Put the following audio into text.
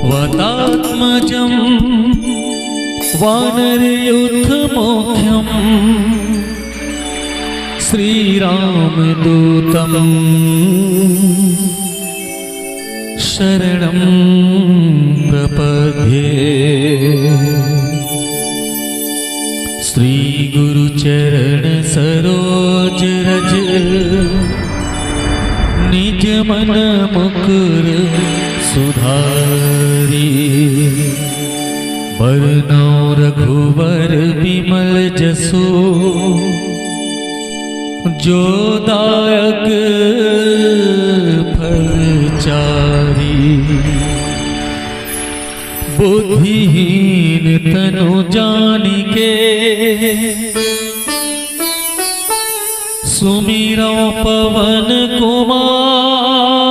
वतात्मजं वानरयूथमुख्यं श्रीरामदूतं शरणं प्रपद्ये। श्री गुरुचरण सरोज रज निज मन मुकुर सुधारी। बरनौ रघुवर बिमल जसो जो दायक फलचारी। बुद्धिहीन तनु जानिके सुमिरौ पवन कुमार।